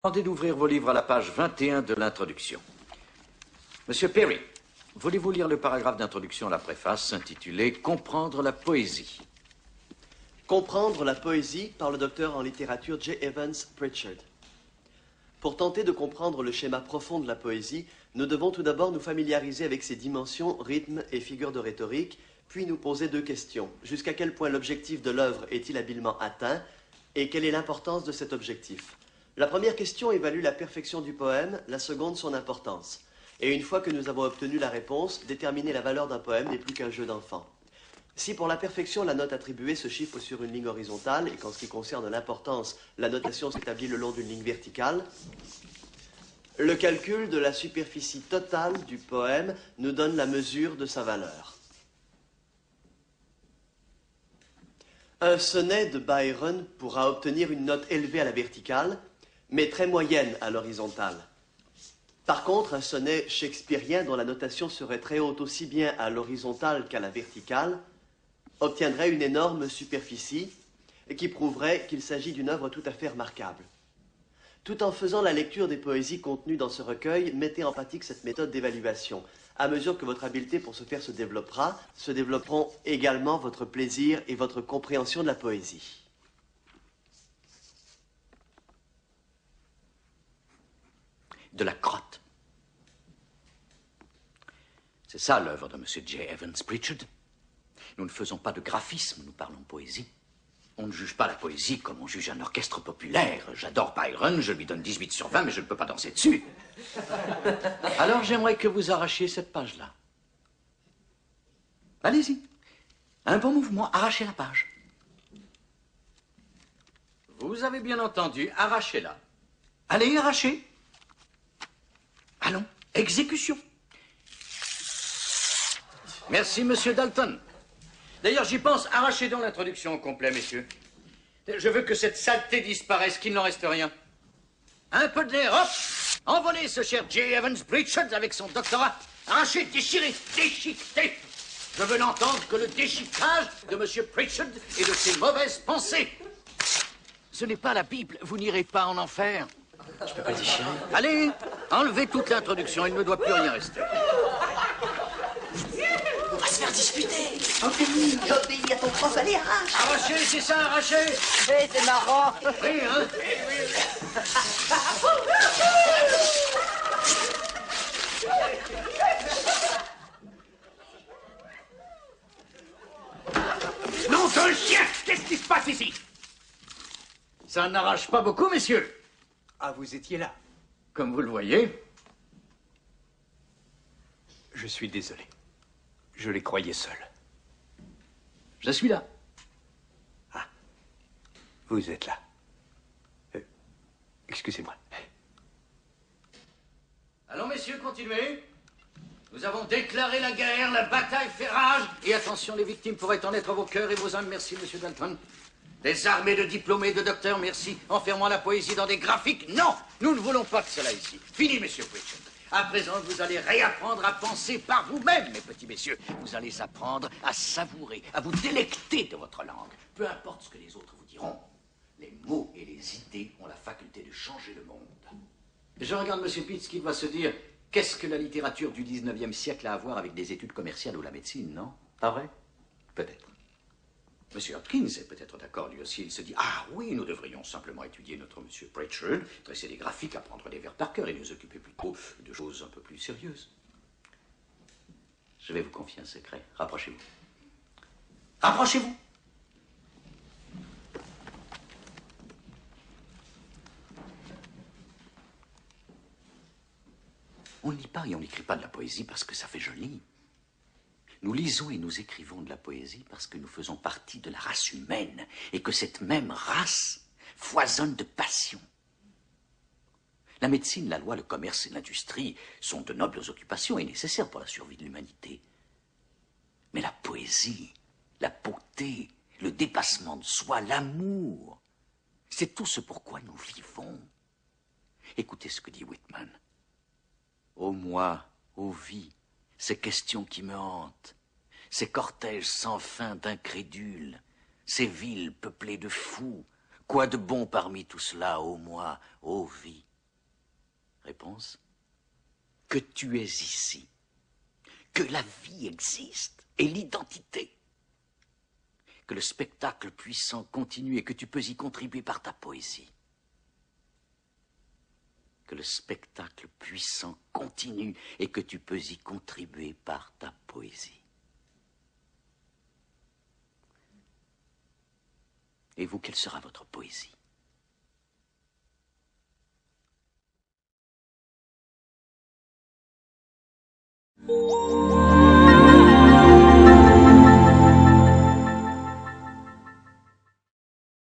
Demandez d'ouvrir vos livres à la page 21 de l'introduction. Monsieur Perry, voulez-vous lire le paragraphe d'introduction à la préface intitulé « Comprendre la poésie ». Comprendre la poésie par le docteur en littérature J. Evans Pritchard. Pour tenter de comprendre le schéma profond de la poésie, nous devons tout d'abord nous familiariser avec ses dimensions, rythmes et figures de rhétorique, puis nous poser deux questions. Jusqu'à quel point l'objectif de l'œuvre est-il habilement atteint et quelle est l'importance de cet objectif? La première question évalue la perfection du poème, la seconde son importance. Et une fois que nous avons obtenu la réponse, déterminer la valeur d'un poème n'est plus qu'un jeu d'enfant. Si pour la perfection, la note attribuée se chiffre sur une ligne horizontale et qu'en ce qui concerne l'importance, la notation s'établit le long d'une ligne verticale, le calcul de la superficie totale du poème nous donne la mesure de sa valeur. Un sonnet de Byron pourra obtenir une note élevée à la verticale, mais très moyenne à l'horizontale. Par contre, un sonnet shakespearien dont la notation serait très haute aussi bien à l'horizontale qu'à la verticale obtiendrait une énorme superficie qui prouverait qu'il s'agit d'une œuvre tout à fait remarquable. Tout en faisant la lecture des poésies contenues dans ce recueil, mettez en pratique cette méthode d'évaluation. À mesure que votre habileté pour ce faire se développera, se développeront également votre plaisir et votre compréhension de la poésie. De la crotte. C'est ça l'œuvre de M. J. Evans Pritchard. Nous ne faisons pas de graphisme, nous parlons poésie. On ne juge pas la poésie comme on juge un orchestre populaire. J'adore Byron, je lui donne 18 sur 20, mais je ne peux pas danser dessus. Alors j'aimerais que vous arrachiez cette page-là. Allez-y. Un bon mouvement, arrachez la page. Vous avez bien entendu, arrachez-la. Allez, arrachez. Allons, exécution. Merci, monsieur Dalton. D'ailleurs, j'y pense, arrachez donc l'introduction au complet, messieurs. Je veux que cette saleté disparaisse, qu'il n'en reste rien. Un peu de l'air, hop! Envolez ce cher J. Evans Pritchard avec son doctorat. Arrachez, déchirez, déchiquetez. Je veux n'entendre que le déchiquetage de monsieur Pritchard et de ses mauvaises pensées. Ce n'est pas la Bible, vous n'irez pas en enfer. Je peux pas déchirer. Allez, enlevez toute l'introduction, il ne doit plus rien rester. On va se faire disputer. J'obéis à ton prof, allez, arrache. Arrachez, c'est ça, arrachez. Hey, c'est marrant. Oui, hein? Nom d'un chien! Qu'est-ce qui se passe ici? Ça n'arrache pas beaucoup, messieurs. Ah, vous étiez là. Comme vous le voyez. Je suis désolé. Je les croyais seuls. Je suis là. Ah, vous êtes là. Excusez-moi. Allons, messieurs, continuez. Nous avons déclaré la guerre, la bataille fait rage. Et attention, les victimes pourraient en être vos cœurs et vos âmes. Merci, monsieur Dalton. Des armées de diplômés, de docteurs, merci. Enfermant la poésie dans des graphiques. Non, nous ne voulons pas de cela ici. Fini, monsieur Pritchard. À présent, vous allez réapprendre à penser par vous-même, mes petits messieurs. Vous allez apprendre à savourer, à vous délecter de votre langue. Peu importe ce que les autres vous diront. Les mots et les idées ont la faculté de changer le monde. Je regarde monsieur Pitts qui va se dire, qu'est-ce que la littérature du 19e siècle a à voir avec des études commerciales ou la médecine, non? Pas vrai? Peut-être. Monsieur Hopkins est peut-être d'accord, lui aussi. Il se dit, ah oui, nous devrions simplement étudier notre monsieur Pritchard, dresser des graphiques, apprendre des vers par cœur et nous occuper plutôt de choses un peu plus sérieuses. Je vais vous confier un secret. Rapprochez-vous. Rapprochez-vous! On ne lit pas et on n'écrit pas de la poésie parce que ça fait joli. Nous lisons et nous écrivons de la poésie parce que nous faisons partie de la race humaine et que cette même race foisonne de passion. La médecine, la loi, le commerce et l'industrie sont de nobles occupations et nécessaires pour la survie de l'humanité. Mais la poésie, la beauté, le dépassement de soi, l'amour, c'est tout ce pourquoi nous vivons. Écoutez ce que dit Whitman. Ô moi, ô vie, ces questions qui me hantent, ces cortèges sans fin d'incrédules, ces villes peuplées de fous, quoi de bon parmi tout cela, ô moi, ô vie? Réponse: que tu es ici, que la vie existe et l'identité, que le spectacle puissant continue et que tu peux y contribuer par ta poésie. Que le spectacle puissant continue et que tu peux y contribuer par ta poésie. Et vous, quelle sera votre poésie?